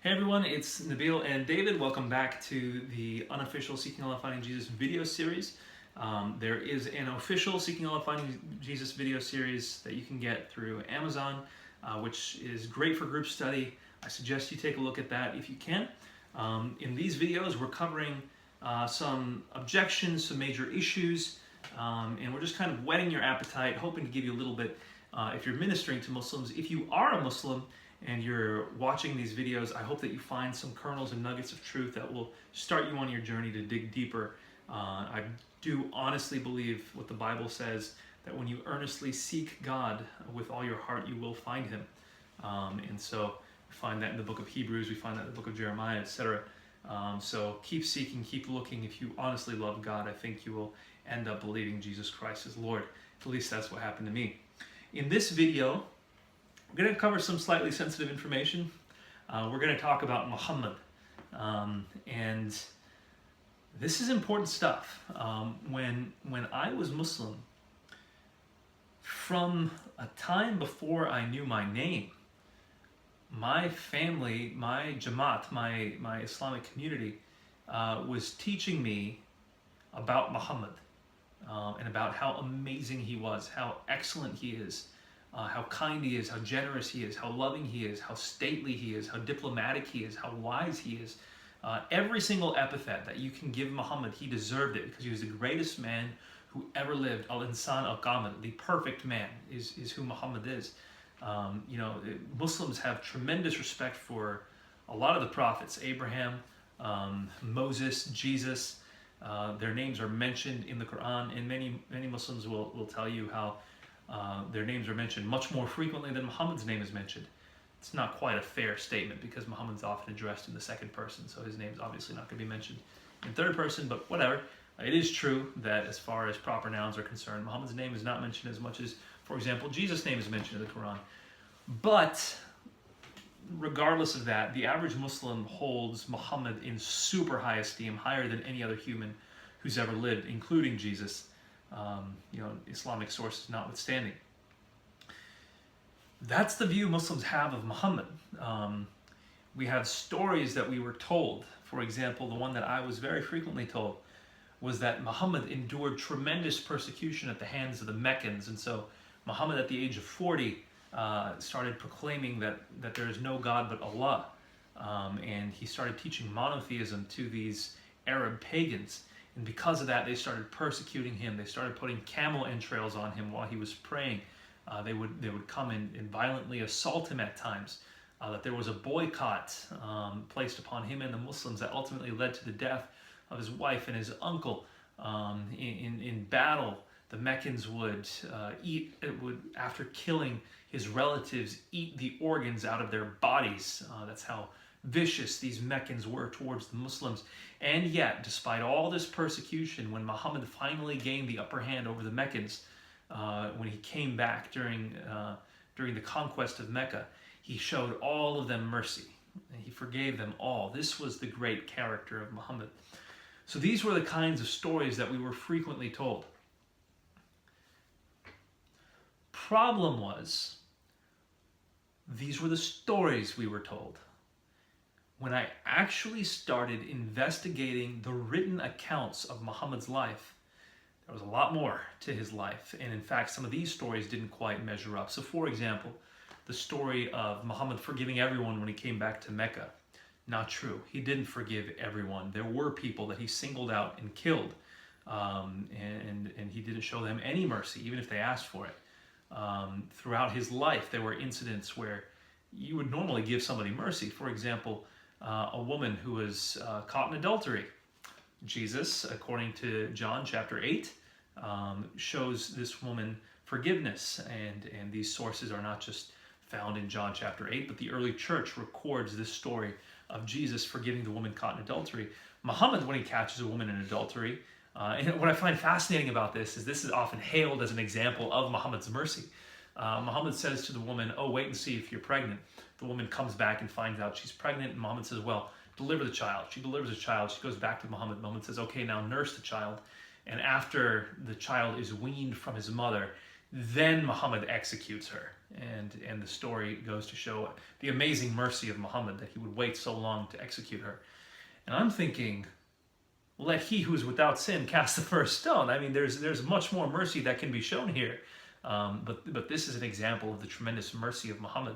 Hey everyone, it's Nabeel and David. Welcome back to the unofficial Seeking Allah Finding Jesus video series. There is an official Seeking Allah Finding Jesus video series that you can get through Amazon, which is great for group study. I suggest you take a look at that if you can. In these videos, we're covering some objections, some major issues, and we're just kind of whetting your appetite, hoping to give you a little bit, if you're ministering to Muslims. If you are a Muslim and you're watching these videos, I hope that you find some kernels and nuggets of truth that will start you on your journey to dig deeper. I do honestly believe what the Bible says, that when you earnestly seek God with all your heart, you will find Him. And so we find that in the book of Hebrews, we find that in the book of Jeremiah, etc. So keep seeking, keep looking. If you honestly love God, I think you will end up believing Jesus Christ is Lord. At least that's what happened to me. In this video, we're going to cover some slightly sensitive information. We're going to talk about Muhammad. And this is important stuff. When I was Muslim, from a time before I knew my name, my family, my Jamaat, my Islamic community, was teaching me about Muhammad and about how amazing he was, how excellent he is, how kind he is, how generous he is, how loving he is, how stately he is, how diplomatic he is, how wise he is. Every single epithet that you can give Muhammad, he deserved it because he was the greatest man who ever lived. Al-Insan al-Kamil, the perfect man, is who Muhammad is. Muslims have tremendous respect for a lot of the prophets, Abraham, Moses, Jesus. Their names are mentioned in the Quran, and many Muslims will tell you how their names are mentioned much more frequently than Muhammad's name is mentioned. It's not quite a fair statement because Muhammad's often addressed in the second person, so his name's obviously not going to be mentioned in third person, but whatever. It is true that as far as proper nouns are concerned, Muhammad's name is not mentioned as much as, for example, Jesus' name is mentioned in the Quran. But regardless of that, the average Muslim holds Muhammad in super high esteem, higher than any other human who's ever lived, including Jesus. Islamic sources notwithstanding. That's the view Muslims have of Muhammad. We have stories that we were told. For example, the one that I was very frequently told was that Muhammad endured tremendous persecution at the hands of the Meccans. And so Muhammad, at the age of 40, started proclaiming that there is no God but Allah. And he started teaching monotheism to these Arab pagans. And because of that, they started persecuting him. They started putting camel entrails on him while he was praying. They would come and violently assault him at times. That there was a boycott placed upon him and the Muslims that ultimately led to the death of his wife and his uncle. In battle, the Meccans would after killing his relatives, eat the organs out of their bodies. That's how vicious these Meccans were towards the Muslims. And yet, despite all this persecution, when Muhammad finally gained the upper hand over the Meccans, when he came back during the conquest of Mecca, he showed all of them mercy. And he forgave them all. This was the great character of Muhammad. So these were the kinds of stories that we were frequently told. Problem was, these were the stories we were told. When I actually started investigating the written accounts of Muhammad's life, there was a lot more to his life. And in fact, some of these stories didn't quite measure up. So for example, the story of Muhammad forgiving everyone when he came back to Mecca. Not true. He didn't forgive everyone. There were people that he singled out and killed. And he didn't show them any mercy, even if they asked for it. Throughout his life, there were incidents where you would normally give somebody mercy. For example, a woman who was caught in adultery. Jesus, according to John chapter 8, shows this woman forgiveness. And these sources are not just found in John chapter 8, but the early church records this story of Jesus forgiving the woman caught in adultery. Muhammad, when he catches a woman in adultery, and what I find fascinating about this is often hailed as an example of Muhammad's mercy. Muhammad says to the woman, "Oh, wait and see if you're pregnant." The woman comes back and finds out she's pregnant, and Muhammad says, "Well, deliver the child." She delivers the child. She goes back to Muhammad. Muhammad says, "Okay, now nurse the child." And after the child is weaned from his mother, then Muhammad executes her. And the story goes to show the amazing mercy of Muhammad, that he would wait so long to execute her. And I'm thinking, let he who is without sin cast the first stone. I mean, there's much more mercy that can be shown here. But this is an example of the tremendous mercy of Muhammad.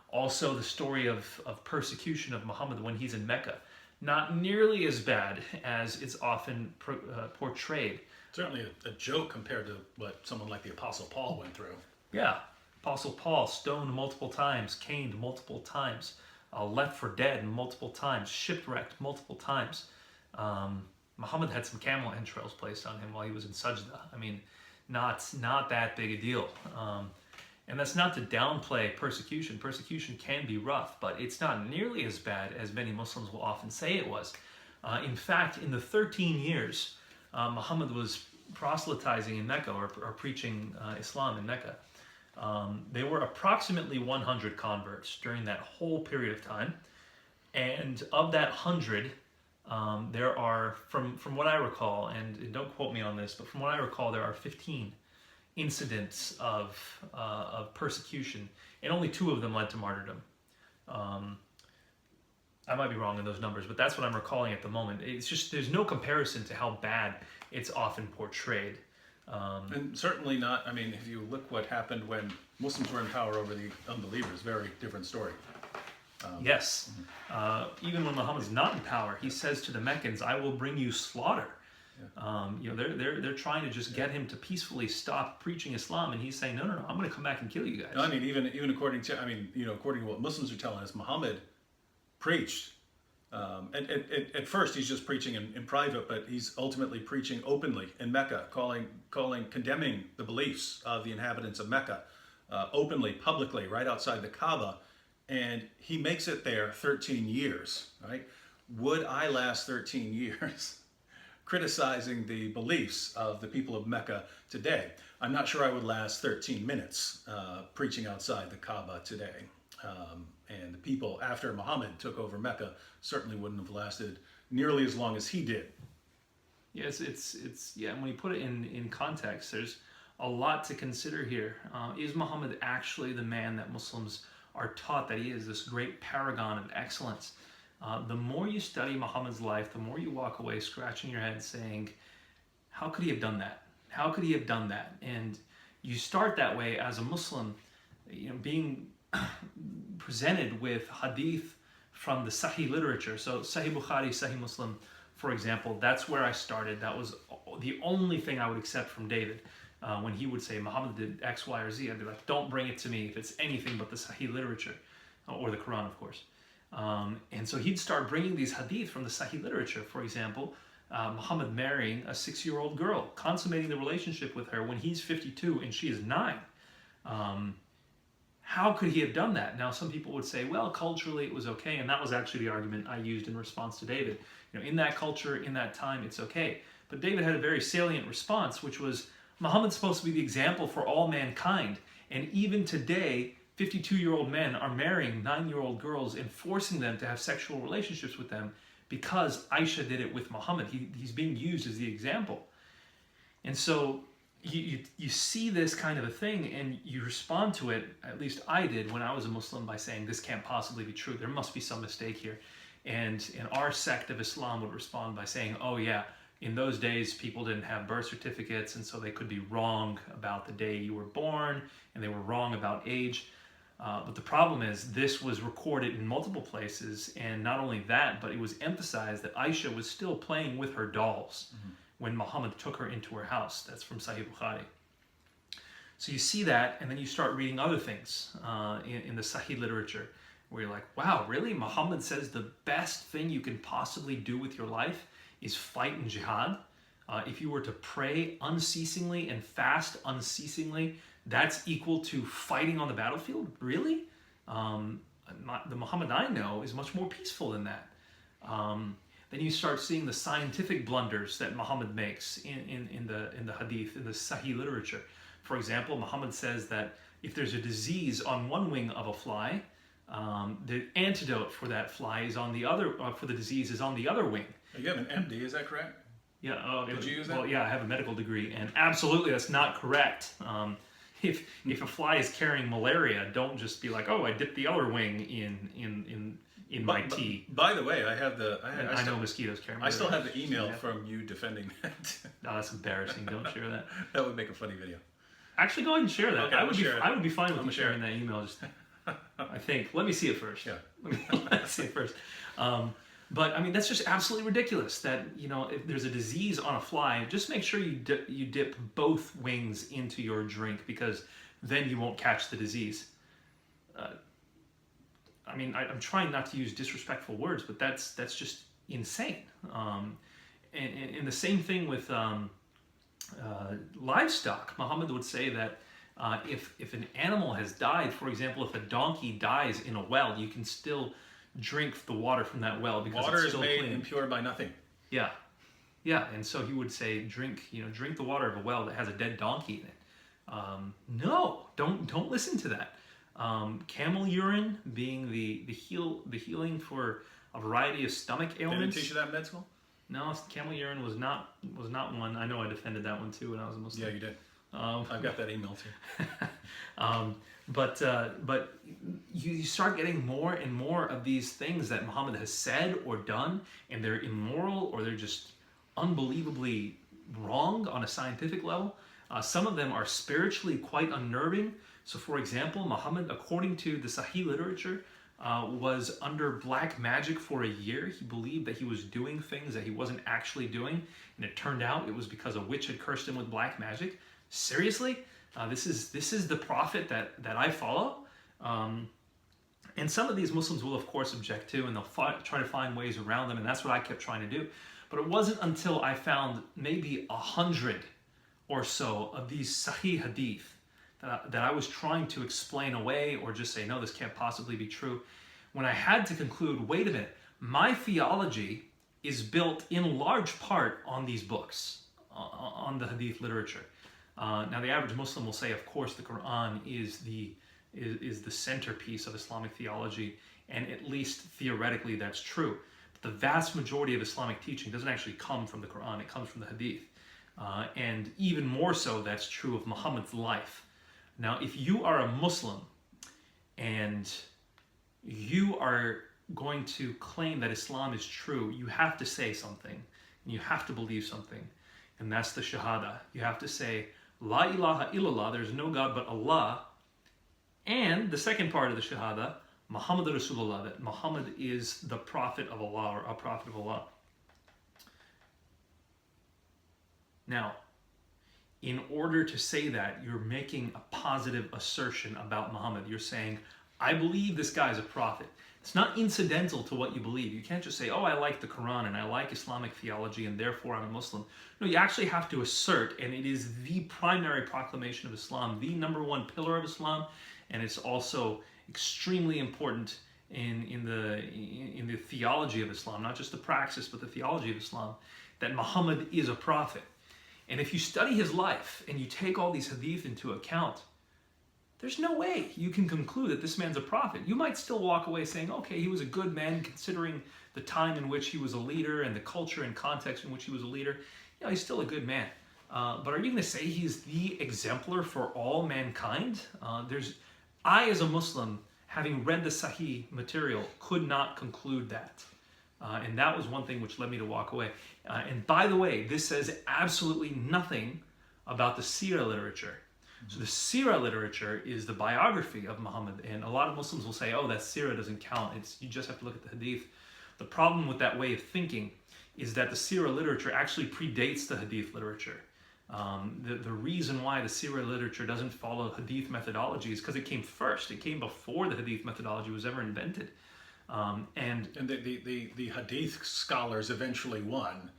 Also, the story of persecution of Muhammad when he's in Mecca. Not nearly as bad as it's often portrayed. Certainly a joke compared to what someone like the Apostle Paul went through. Yeah, Apostle Paul stoned multiple times, caned multiple times, left for dead multiple times, shipwrecked multiple times. Muhammad had some camel entrails placed on him while he was in sajda. I mean, not that big a deal. And that's not to downplay persecution. Persecution can be rough, but it's not nearly as bad as many Muslims will often say it was. In fact, in the 13 years Muhammad was proselytizing in Mecca, or preaching Islam in Mecca, there were approximately 100 converts during that whole period of time. And of that 100, there are, from what I recall, and don't quote me on this, but from what I recall, there are 15 incidents of persecution, and only 2 of them led to martyrdom. I might be wrong in those numbers, but that's what I'm recalling at the moment. It's just, there's no comparison to how bad it's often portrayed. And certainly not, I mean, if you look what happened when Muslims were in power over the unbelievers, very different story. Yes. Even when Muhammad's not in power, he says to the Meccans, I will bring you slaughter. Yeah. They're trying to just get him to peacefully stop preaching Islam, and he's saying, no, I'm going to come back and kill you guys. No, I mean, even according to, according to what Muslims are telling us, Muhammad preached. At first, he's just preaching in private, but he's ultimately preaching openly in Mecca, condemning the beliefs of the inhabitants of Mecca, openly, publicly, right outside the Kaaba, and he makes it there 13 years. Right? Would I last 13 years criticizing the beliefs of the people of Mecca today? I'm not sure I would last 13 minutes preaching outside the Kaaba today. And the people after Muhammad took over Mecca certainly wouldn't have lasted nearly as long as he did. Yes, yeah. And when you put it in context, there's a lot to consider here. Is Muhammad actually the man that Muslims are taught that he is, this great paragon of excellence? The more you study Muhammad's life, the more you walk away scratching your head saying, how could he have done that? How could he have done that? And you start that way as a Muslim, being presented with hadith from the Sahih literature. So Sahih Bukhari, Sahih Muslim, for example, that's where I started. That was the only thing I would accept from David. When he would say Muhammad did X, Y, or Z, I'd be like, don't bring it to me if it's anything but the Sahih literature, or the Quran, of course. And so he'd start bringing these hadith from the Sahih literature. For example, Muhammad marrying a 6-year-old girl, consummating the relationship with her when he's 52 and she is 9. How could he have done that? Now, some people would say, well, culturally it was okay, and that was actually the argument I used in response to David. In that culture, in that time, it's okay. But David had a very salient response, which was, Muhammad's supposed to be the example for all mankind, and even today, 52-year-old men are marrying 9-year-old girls and forcing them to have sexual relationships with them because Aisha did it with Muhammad. He's being used as the example. And so you see this kind of a thing and you respond to it, at least I did when I was a Muslim, by saying this can't possibly be true. There must be some mistake here. And our sect of Islam would respond by saying, oh yeah, in those days people didn't have birth certificates, and so they could be wrong about the day you were born, and they were wrong about age. But the problem is this was recorded in multiple places, and not only that, but it was emphasized that Aisha was still playing with her dolls when Muhammad took her into her house. That's from Sahih Bukhari. So you see that, and then you start reading other things in the Sahih literature, where you're like, wow, really? Muhammad says the best thing you can possibly do with your life is fight in jihad? If you were to pray unceasingly and fast unceasingly, that's equal to fighting on the battlefield? Really? The Muhammad I know is much more peaceful than that. Then you start seeing the scientific blunders that Muhammad makes in the hadith, in the Sahih literature. For example, Muhammad says that if there's a disease on one wing of a fly, the antidote for that fly is on the other, for the disease is on the other wing. You have an MD, is that correct? Yeah. Did you use that? Well, yeah, I have a medical degree, and absolutely that's not correct. if a fly is carrying malaria, don't just be like, oh, I dipped the other wing in my tea. By the way, I have I know mosquitoes carry malaria. I still have the email from you defending that. No, that's embarrassing. Don't share that. That would make a funny video. Actually, go ahead and share that. Okay, I would be fine with you sharing that email. Just, I think. Let me see it first. Yeah. Let's see it first. But I mean, that's just absolutely ridiculous. That if there's a disease on a fly, just make sure you dip both wings into your drink, because then you won't catch the disease. I mean, I'm trying not to use disrespectful words, but that's just insane. And the same thing with livestock. Muhammad would say that if an animal has died, for example, if a donkey dies in a well, you can still drink the water from that well because water it's still is made clean. impure by nothing. Yeah, and so he would say, drink the water of a well that has a dead donkey in it. No, don't listen to that. Camel urine being the healing for a variety of stomach ailments. They didn't teach you that in med school? No, camel urine was not one. I know I defended that one too when I was a Muslim. Yeah, you did. I've got that email too. But you start getting more and more of these things that Muhammad has said or done, and they're immoral or they're just unbelievably wrong on a scientific level. Some of them are spiritually quite unnerving. So, for example, Muhammad, according to the Sahih literature, was under black magic for a year. He believed that he was doing things that he wasn't actually doing, and it turned out it was because a witch had cursed him with black magic. Seriously? This is the prophet that I follow. And some of these Muslims will, of course, object to, and they'll try to find ways around them, and that's what I kept trying to do. But it wasn't until I found maybe 100 or so of these Sahih Hadith that I was trying to explain away or just say, no, this can't possibly be true, when I had to conclude, wait a minute, my theology is built in large part on these books, on the Hadith literature. Now, the average Muslim will say, of course, the Quran is the centerpiece of Islamic theology, and at least theoretically that's true. But the vast majority of Islamic teaching doesn't actually come from the Quran, it comes from the Hadith. And even more so, that's true of Muhammad's life. Now, if you are a Muslim and you are going to claim that Islam is true, you have to say something, and you have to believe something, and that's the Shahada. You have to say, La ilaha illallah, there's no God but Allah, and the second part of the Shahada, Muhammad Rasulullah, that Muhammad is the prophet of Allah, or a prophet of Allah. Now, in order to say that, you're making a positive assertion about Muhammad. You're saying, I believe this guy is a prophet. It's not incidental to what you believe. You can't just say, oh, I like the Quran and I like Islamic theology and therefore I'm a Muslim. No, you actually have to assert, and it is the primary proclamation of Islam, the number one pillar of Islam, and it's also extremely important in the theology of Islam, not just the praxis, but the theology of Islam, that Muhammad is a prophet. And if you study his life and you take all these hadith into account, there's no way you can conclude that this man's a prophet. You might still walk away saying, okay, he was a good man considering the time in which he was a leader and the culture and context in which he was a leader. He's still a good man. But are you going to say he's the exemplar for all mankind? I, as a Muslim, having read the Sahih material, could not conclude that. And that was one thing which led me to walk away. And by the way, this says absolutely nothing about the Seerah literature. So the Seerah literature is the biography of Muhammad. And a lot of Muslims will say, oh, that Seerah doesn't count. You just have to look at the Hadith. The problem with that way of thinking is that the Seerah literature actually predates the Hadith literature. The reason why the Seerah literature doesn't follow Hadith methodology is because it came first. It came before the Hadith methodology was ever invented. And the Hadith scholars eventually won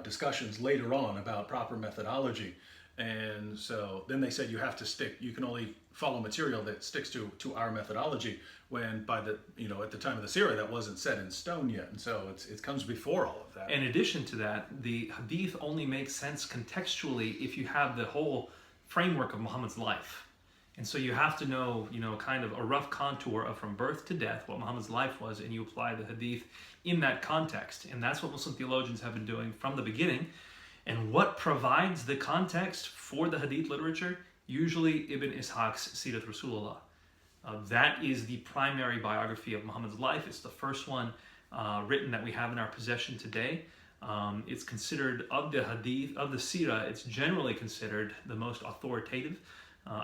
discussions later on about proper methodology, and so then they said you can only follow material that sticks to our methodology, when by the at the time of the Seerah that wasn't set in stone yet, and so it comes before all of that. In addition to that, the Hadith only makes sense contextually if you have the whole framework of Muhammad's life. And so you have to know, kind of a rough contour of from birth to death, what Muhammad's life was, and you apply the Hadith in that context. And that's what Muslim theologians have been doing from the beginning. And what provides the context for the Hadith literature usually Ibn Ishaq's Sirat Rasulullah. That is the primary biography of Muhammad's life. It's the first one written that we have in our possession today. It's considered, of the Hadith, of the Sirah, it's generally considered the most authoritative.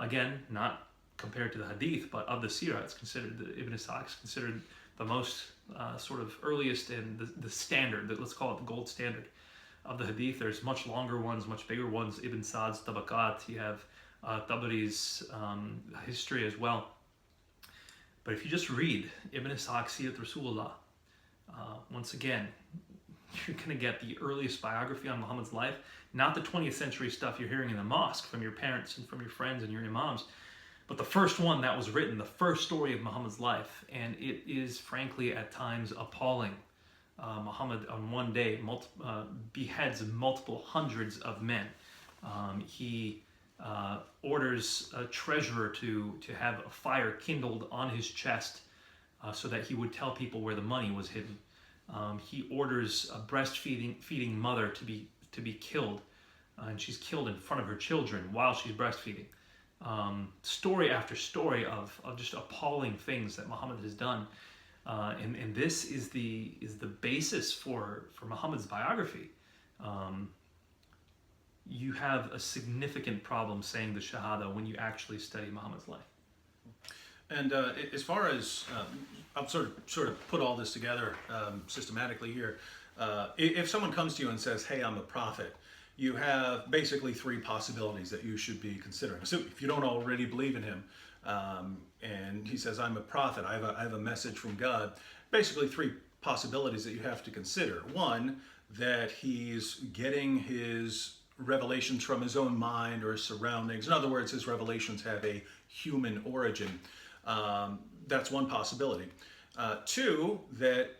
Again, not compared to the Hadith, but of the Sirah, it's considered, Ibn Ishaq is considered the most sort of earliest and the standard, let's call it the gold standard of the Hadith. There's much longer ones, much bigger ones. Ibn Sa'd's Tabaqat, you have Tabari's history as well. But if you just read Ibn Ishaq Sirat Rasulullah, once again, you're going to get the earliest biography on Muhammad's life, not the 20th century stuff you're hearing in the mosque from your parents and from your friends and your imams, but the first one that was written, the first story of Muhammad's life. And it is, frankly, at times appalling. Muhammad, on one day, beheads multiple hundreds of men. He orders a treasurer to have a fire kindled on his chest so that he would tell people where the money was hidden. He orders a breastfeeding mother to be killed, and she's killed in front of her children while she's breastfeeding. Story after story of just appalling things that Muhammad has done, and this is the basis for Muhammad's biography. You have a significant problem saying the Shahada when you actually study Muhammad's life. And as far as I'll sort of put all this together systematically here. If someone comes to you and says, "Hey, I'm a prophet," you have basically three possibilities that you should be considering. So if you don't already believe in him, and he says, "I'm a prophet, I have a message from God," basically three possibilities that you have to consider. One, that he's getting his revelations from his own mind or his surroundings. In other words, his revelations have a human origin. That's one possibility. Two, that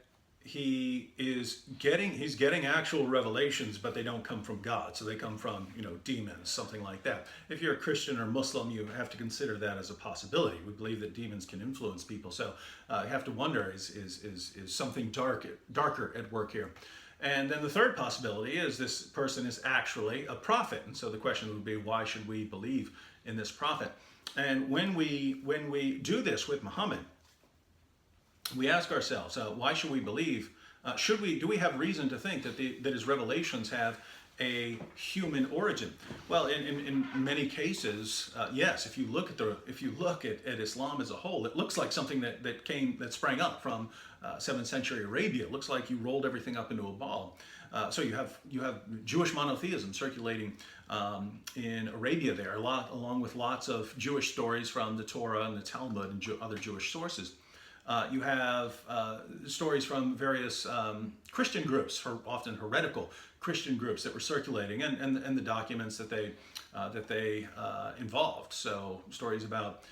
he's getting actual revelations, but they don't come from God. So they come from, demons, something like that. If you're a Christian or Muslim, you have to consider that as a possibility. We believe that demons can influence people. So you have to wonder, is something darker at work here? And then the third possibility is this person is actually a prophet. And so the question would be, why should we believe in this prophet? And when we do this with Muhammad, we ask ourselves, why should we believe? Do we have reason to think that his revelations have a human origin? Well, in many cases, yes. If you look at Islam as a whole, it looks like something that sprang up from 7th century Arabia. It looks like you rolled everything up into a ball. So you have Jewish monotheism circulating in Arabia there, along with lots of Jewish stories from the Torah and the Talmud and other Jewish sources. You have stories from various Christian groups, often heretical Christian groups that were circulating, and the documents that they involved. So stories about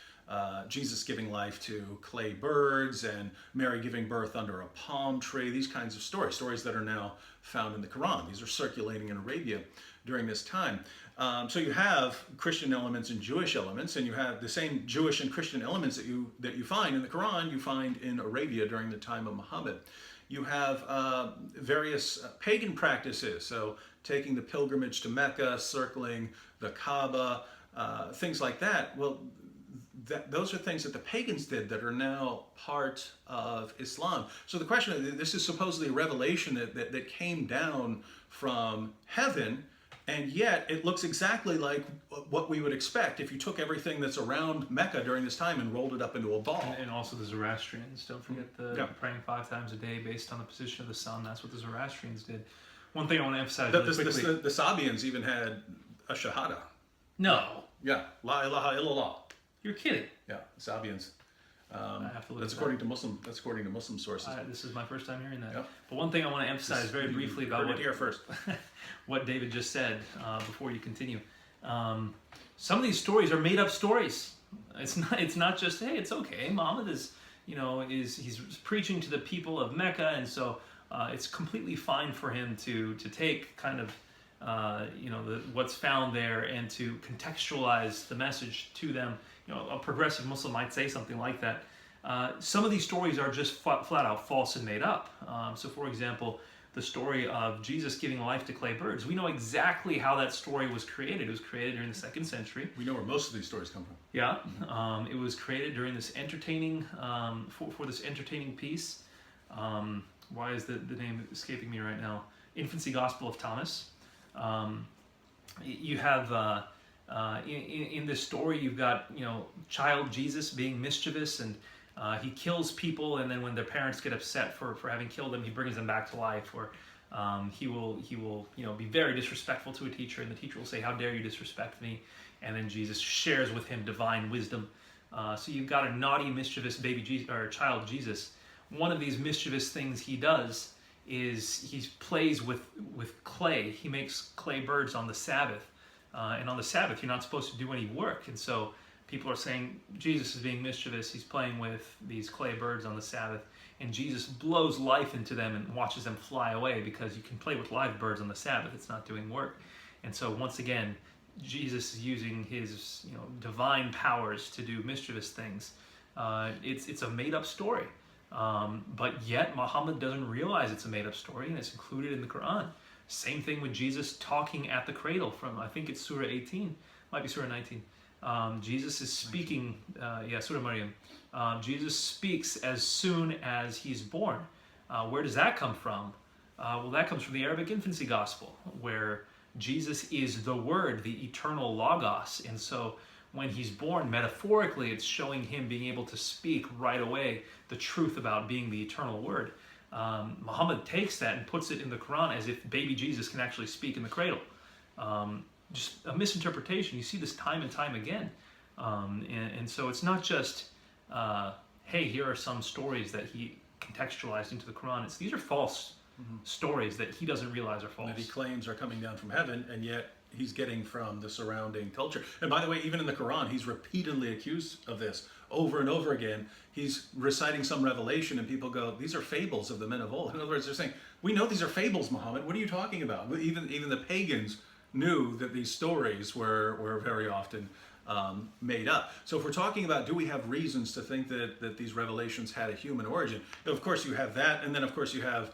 Jesus giving life to clay birds and Mary giving birth under a palm tree. These kinds of stories that are now found in the Quran. These are circulating in Arabia during this time. So you have Christian elements and Jewish elements, and you have the same Jewish and Christian elements that you find in the Quran, you find in Arabia during the time of Muhammad. You have various pagan practices, so taking the pilgrimage to Mecca, circling the Kaaba, things like that. Well, those are things that the pagans did that are now part of Islam. So the question is, this is supposedly a revelation that came down from heaven, and yet it looks exactly like what we would expect if you took everything that's around Mecca during this time and rolled it up into a ball. And also the Zoroastrians. Don't forget the praying 5 times a day based on the position of the sun. That's what the Zoroastrians did. One thing I want to emphasize really quickly. The Sabians even had a Shahada. No. Yeah. La ilaha illallah. You're kidding. Yeah. Sabians. I have to look that's according to Muslim. That's according to Muslim sources. This is my first time hearing that. Yep. But one thing I want to emphasize very briefly about what David just said before you continue. Some of these stories are made up stories. It's not just, hey, it's okay. Muhammad is he's preaching to the people of Mecca, and so it's completely fine for him to take kind of what's found there and to contextualize the message to them. A progressive Muslim might say something like that. Some of these stories are just flat out false and made up. So, for example, the story of Jesus giving life to clay birds. We know exactly how that story was created. It was created during the 2nd century. We know where most of these stories come from. Yeah, it was created during this entertaining, for this entertaining piece. Why is the name escaping me right now? Infancy Gospel of Thomas. You have in this story, you've got child Jesus being mischievous, and he kills people, and then when their parents get upset for having killed them, he brings them back to life. Or he will be very disrespectful to a teacher, and the teacher will say, "How dare you disrespect me?" And then Jesus shares with him divine wisdom. So you've got a naughty, mischievous baby Jesus, or child Jesus. One of these mischievous things he does is he plays with clay. He makes clay birds on the Sabbath. And on the Sabbath, you're not supposed to do any work. And so people are saying, Jesus is being mischievous. He's playing with these clay birds on the Sabbath. And Jesus blows life into them and watches them fly away, because you can play with live birds on the Sabbath. It's not doing work. And so once again, Jesus is using his divine powers to do mischievous things. It's a made-up story. But yet Muhammad doesn't realize it's a made-up story, and it's included in the Quran. Same thing with Jesus talking at the cradle from, I think it's Surah 18, might be Surah 19. Jesus is speaking, Surah Maryam. Jesus speaks as soon as he's born. Where does that come from? Well, that comes from the Arabic Infancy Gospel, where Jesus is the Word, the eternal Logos. And so when he's born, metaphorically, it's showing him being able to speak right away the truth about being the eternal Word. Muhammad takes that and puts it in the Quran as if baby Jesus can actually speak in the cradle. Just a misinterpretation. You see this time and time again. And so it's not just, hey, here are some stories that he contextualized into the Quran. These are false stories that he doesn't realize are false. That he claims are coming down from heaven, and yet he's getting from the surrounding culture. And by the way, even in the Quran, he's repeatedly accused of this over and over again. He's reciting some revelation, and people go, "These are fables of the men of old." In other words, they're saying, "We know these are fables, Muhammad. What are you talking about?" Even the pagans knew that these stories were very often made up. So if we're talking about, do we have reasons to think that these revelations had a human origin? Of course you have that, and then of course you have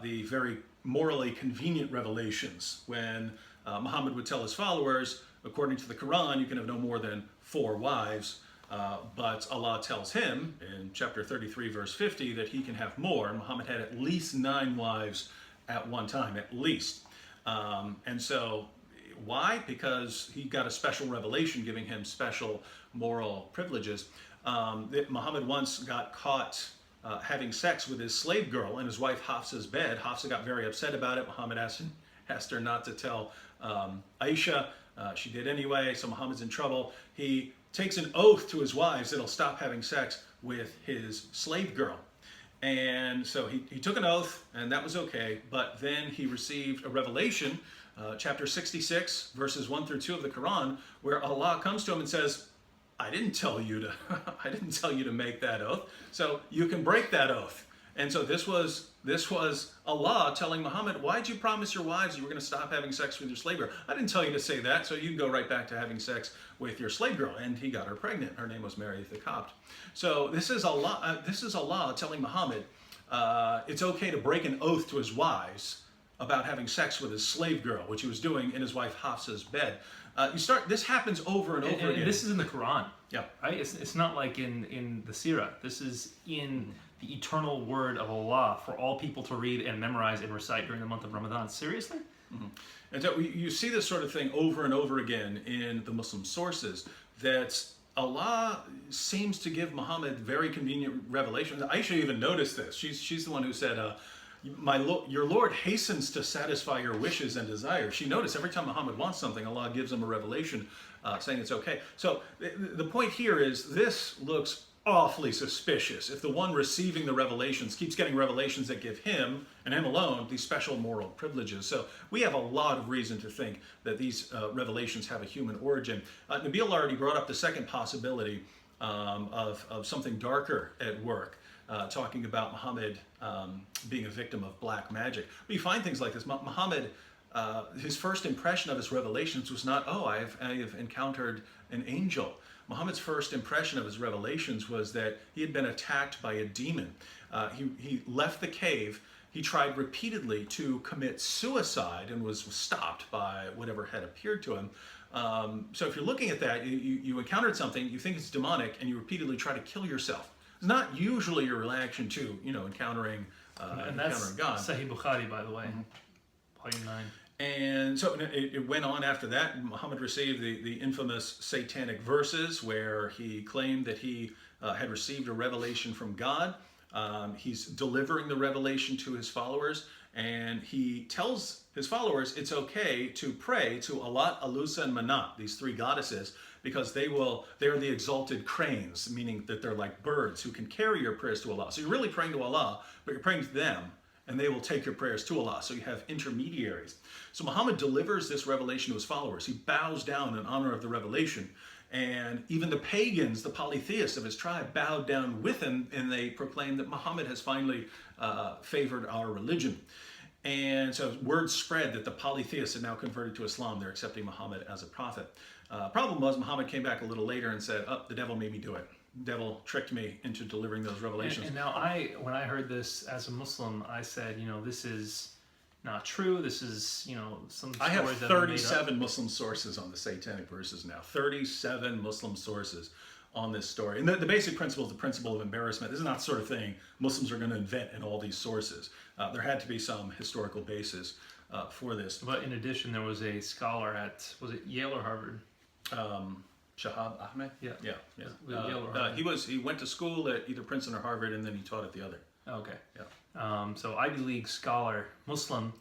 the very morally convenient revelations when Muhammad would tell his followers, according to the Quran, you can have no more than 4 wives, but Allah tells him in chapter 33, verse 50, that he can have more. And Muhammad had at least 9 wives at one time, at least. And so, why? Because he got a special revelation giving him special moral privileges. Muhammad once got caught having sex with his slave girl in his wife Hafsa's bed. Hafsa got very upset about it. Muhammad asked her not to tell Aisha. She did anyway, so Muhammad's in trouble. He takes an oath to his wives that he'll stop having sex with his slave girl. And so he took an oath, and that was okay, but then he received a revelation, chapter 66, verses 1 through 2 of the Quran, where Allah comes to him and says, I didn't tell you to make that oath, so you can break that oath. And so this was Allah telling Muhammad, why'd you promise your wives you were going to stop having sex with your slave girl? I didn't tell you to say that, so you can go right back to having sex with your slave girl. And he got her pregnant. Her name was Mary the Copt. So this is Allah telling Muhammad it's okay to break an oath to his wives about having sex with his slave girl, which he was doing in his wife Hafsa's bed. This happens over and over again. This is in the Quran. Yeah. Right? It's not like in the Sirah. This is in the eternal word of Allah for all people to read and memorize and recite during the month of Ramadan. Seriously? Mm-hmm. And so you see this sort of thing over and over again in the Muslim sources, that Allah seems to give Muhammad very convenient revelations. Aisha even noticed this. She's the one who said, your Lord hastens to satisfy your wishes and desires. She noticed every time Muhammad wants something, Allah gives him a revelation saying it's okay. So the point here is this looks awfully suspicious if the one receiving the revelations keeps getting revelations that give him, and him alone, these special moral privileges. So we have a lot of reason to think that these revelations have a human origin. Nabeel already brought up the second possibility of something darker at work, talking about Muhammad being a victim of black magic. We find things like this. Muhammad, his first impression of his revelations was not, I have encountered an angel. Muhammad's first impression of his revelations was that he had been attacked by a demon. He left the cave. He tried repeatedly to commit suicide and was stopped by whatever had appeared to him. So if you're looking at that, you encountered something, you think it's demonic, and you repeatedly try to kill yourself. It's not usually your reaction to, encountering And that's encountering God. Sahih Bukhari, by the way, volume 9. And so it went on after that. Muhammad received the infamous satanic verses where he claimed that he had received a revelation from God. He's delivering the revelation to his followers, and he tells his followers it's okay to pray to Allat, Alusa, and Manat, these three goddesses, because they are the exalted cranes, meaning that they're like birds who can carry your prayers to Allah. So you're really praying to Allah, but you're praying to them, and they will take your prayers to Allah. So you have intermediaries. So Muhammad delivers this revelation to his followers. He bows down in honor of the revelation. And even the pagans, the polytheists of his tribe, bowed down with him, and they proclaimed that Muhammad has finally favored our religion. And so word spread that the polytheists had now converted to Islam. They're accepting Muhammad as a prophet. Problem was, Muhammad came back a little later and said, "Oh, the devil made me do it. The devil tricked me into delivering those revelations." And now when I heard this as a Muslim, I said, this is not true. This is, some story I have that 37 Muslim sources on the satanic verses now. 37 Muslim sources on this story. And the basic principle is the principle of embarrassment. This is not the sort of thing Muslims are going to invent in all these sources. There had to be some historical basis for this. But in addition, there was a scholar at, was it Yale or Harvard? Shahab Ahmed? Yeah. Yeah. Yale or Harvard. He went to school at either Princeton or Harvard, and then he taught at the other. Okay. Yeah. So Ivy League scholar, Muslim.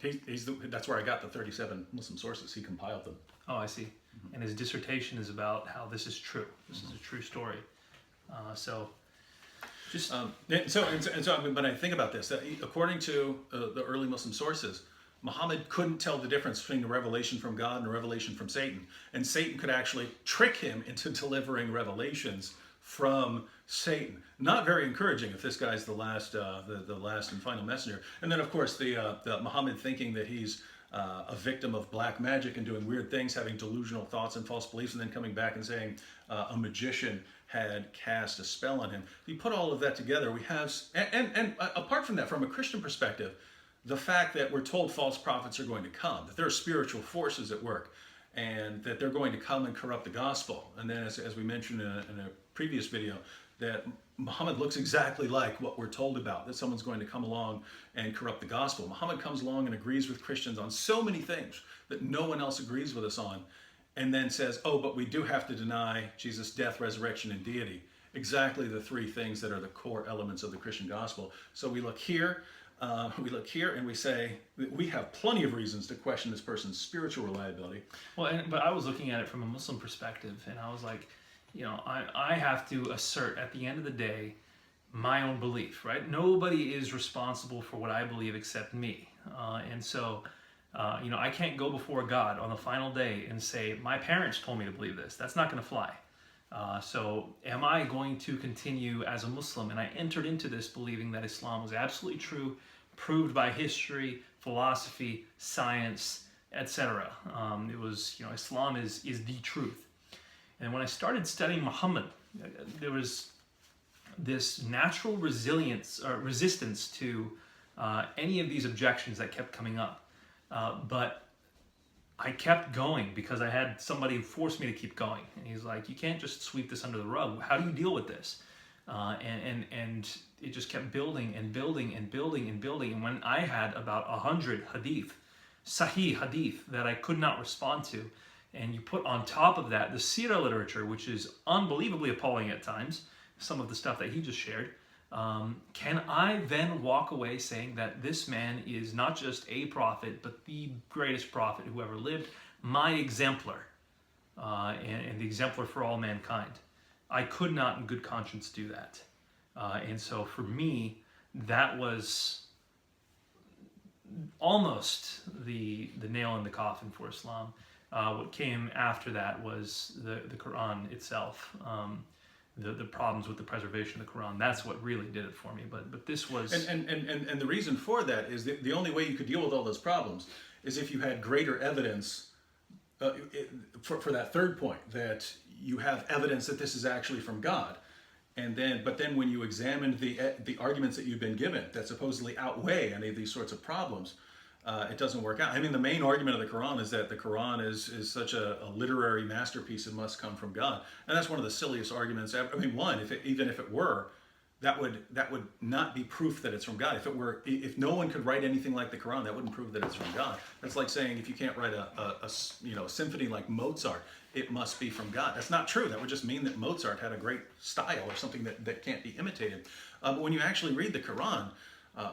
That's where I got the 37 Muslim sources. He compiled them. Oh, I see. Mm-hmm. And his dissertation is about how this is true. This is a true story. But I think about this. That according to the early Muslim sources, Muhammad couldn't tell the difference between the revelation from God and a revelation from Satan. And Satan could actually trick him into delivering revelations from Satan. Not very encouraging if this guy's the last and final messenger. And then, of course, the Muhammad thinking that he's a victim of black magic and doing weird things, having delusional thoughts and false beliefs, and then coming back and saying a magician had cast a spell on him. You put all of that together, we have, and apart from that, from a Christian perspective, the fact that we're told false prophets are going to come, that there are spiritual forces at work, and that they're going to come and corrupt the gospel. And then, as we mentioned in a previous video, that Muhammad looks exactly like what we're told about, that someone's going to come along and corrupt the gospel. Muhammad comes along and agrees with Christians on so many things that no one else agrees with us on, and then says, oh, but we do have to deny Jesus' death, resurrection, and deity. Exactly the three things that are the core elements of the Christian gospel. So we look here, and we say we have plenty of reasons to question this person's spiritual reliability. Well, but I was looking at it from a Muslim perspective, and I was like, I have to assert at the end of the day my own belief, right? Nobody is responsible for what I believe except me. And so, I can't go before God on the final day and say, my parents told me to believe this. That's not going to fly. So am I going to continue as a Muslim? And I entered into this believing that Islam was absolutely true, proved by history, philosophy, science, etc. It was, Islam is the truth. And when I started studying Muhammad, there was this natural resistance to any of these objections that kept coming up. But I kept going because I had somebody who forced me to keep going. And he's like, you can't just sweep this under the rug. How do you deal with this? And it just kept building and building and building and building. And when I had about 100 hadith, Sahih hadith, that I could not respond to, and you put on top of that the Sirah literature, which is unbelievably appalling at times, some of the stuff that he just shared, can I then walk away saying that this man is not just a prophet, but the greatest prophet who ever lived, my exemplar, and the exemplar for all mankind? I could not in good conscience do that. And so for me, that was almost the nail in the coffin for Islam. What came after that was the Quran itself. The problems with the preservation of the Quran. That's what really did it for me. But this was... And the reason for that is the only way you could deal with all those problems is if you had greater evidence for that third point, that you have evidence that this is actually from God. But then when you examine the arguments that you've been given that supposedly outweigh any of these sorts of problems, it doesn't work out. I mean, the main argument of the Quran is that the Quran is such a literary masterpiece, it must come from God, and that's one of the silliest arguments ever. I mean, even if it were, that would not be proof that it's from God. If no one could write anything like the Quran, that wouldn't prove that it's from God. That's like saying if you can't write a symphony like Mozart, it must be from God. That's not true. That would just mean that Mozart had a great style or something that can't be imitated. But when you actually read the Quran,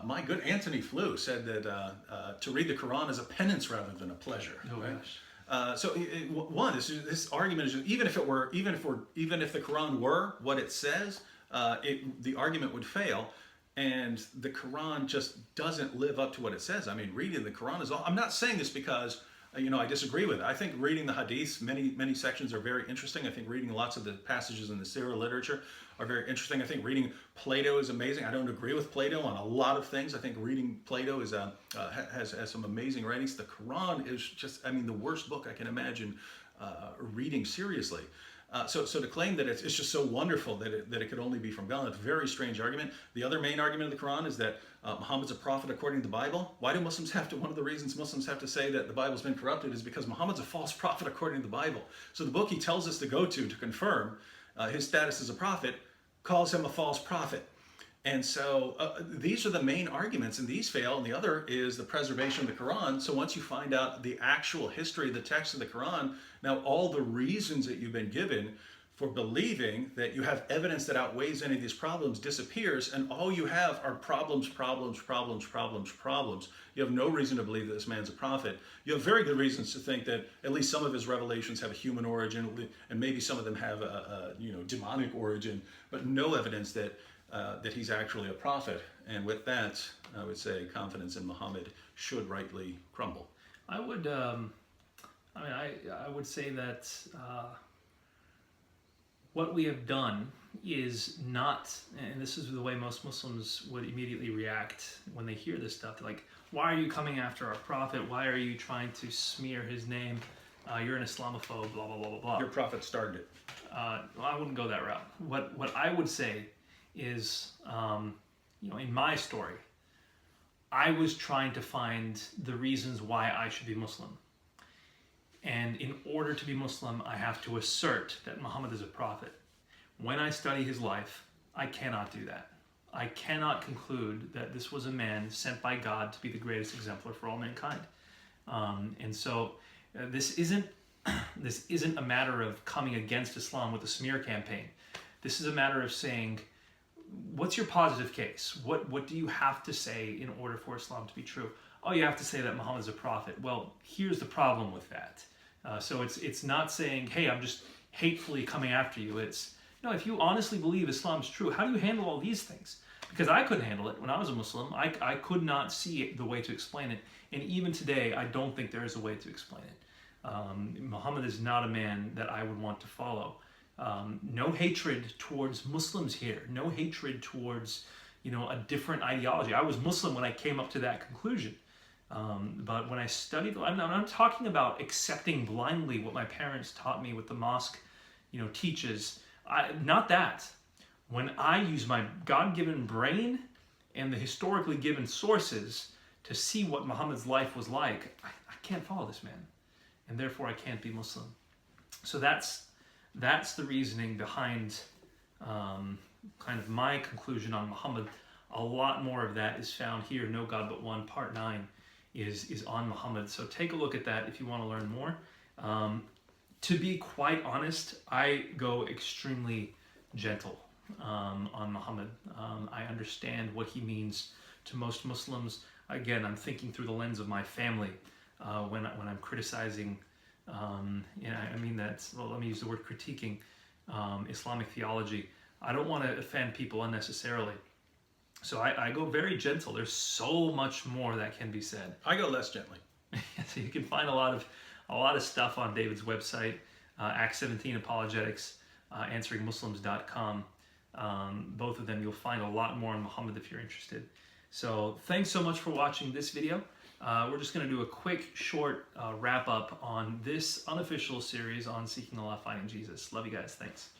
my good Anthony Flew said that to read the Quran is a penance rather than a pleasure. Oh right? gosh. This argument is just, even if the Quran were what it says, the argument would fail, and the Quran just doesn't live up to what it says. I mean, reading the Quran is all. I'm not saying this because I disagree with it. I think reading the Hadith, many sections are very interesting. I think reading lots of the passages in the Sirah literature are very interesting. I think reading Plato is amazing. I don't agree with Plato on a lot of things. I think reading Plato has some amazing writings. The Quran is just, the worst book I can imagine reading seriously. So to claim that it's just so wonderful that it could only be from God, it's a very strange argument. The other main argument of the Quran is that Muhammad's a prophet according to the Bible. Why do one of the reasons Muslims have to say that the Bible's been corrupted is because Muhammad's a false prophet according to the Bible. So the book he tells us to go to confirm his status as a prophet calls him a false prophet. And so these are the main arguments, and these fail. And the other is the preservation of the Quran. So once you find out the actual history of the text of the Quran, now all the reasons that you've been given for believing that you have evidence that outweighs any of these problems disappears, and all you have are problems. You have no reason to believe that this man's a prophet. You have very good reasons to think that at least some of his revelations have a human origin, and maybe some of them have a demonic origin, but no evidence that he's actually a prophet. And with that, I would say confidence in Muhammad should rightly crumble. I would, I would say that what we have done is not, and this is the way most Muslims would immediately react when they hear this stuff. They're like, why are you coming after our prophet? Why are you trying to smear his name? You're an Islamophobe, blah, blah, blah, blah, blah. Your prophet started it. Well, I wouldn't go that route. What I would say is, in my story, I was trying to find the reasons why I should be Muslim. And in order to be Muslim, I have to assert that Muhammad is a prophet. When I study his life, I cannot do that. I cannot conclude that this was a man sent by God to be the greatest exemplar for all mankind. And so this isn't a matter of coming against Islam with a smear campaign. This is a matter of saying, what's your positive case? What do you have to say in order for Islam to be true? Oh, you have to say that Muhammad is a prophet. Well, here's the problem with that. So it's not saying, hey, I'm just hatefully coming after you. It's, if you honestly believe Islam's true, how do you handle all these things? Because I couldn't handle it when I was a Muslim. I could not see the way to explain it. And even today, I don't think there is a way to explain it. Muhammad is not a man that I would want to follow. No hatred towards Muslims here. No hatred towards, a different ideology. I was Muslim when I came up to that conclusion. But when I studied, I'm not talking about accepting blindly what my parents taught me, what the mosque, teaches. Not that. When I use my God-given brain and the historically given sources to see what Muhammad's life was like, I can't follow this man, and therefore I can't be Muslim. So that's the reasoning behind kind of my conclusion on Muhammad. A lot more of that is found here. No God But One, Part 9, is on Muhammad. So take a look at that if you want to learn more. To be quite honest, I go extremely gentle on Muhammad. I understand what he means to most Muslims. Again, I'm thinking through the lens of my family when I'm criticizing. Let me use the word critiquing Islamic theology. I don't want to offend people unnecessarily. So I go very gentle. There's so much more that can be said. I go less gently. So you can find a lot of stuff on David's website, Acts 17 Apologetics, answeringmuslims.com. Both of them, you'll find a lot more on Muhammad if you're interested. So thanks so much for watching this video. we're just going to do a quick, short wrap up on this unofficial series on Seeking Allah, Finding Jesus. Love you guys. Thanks.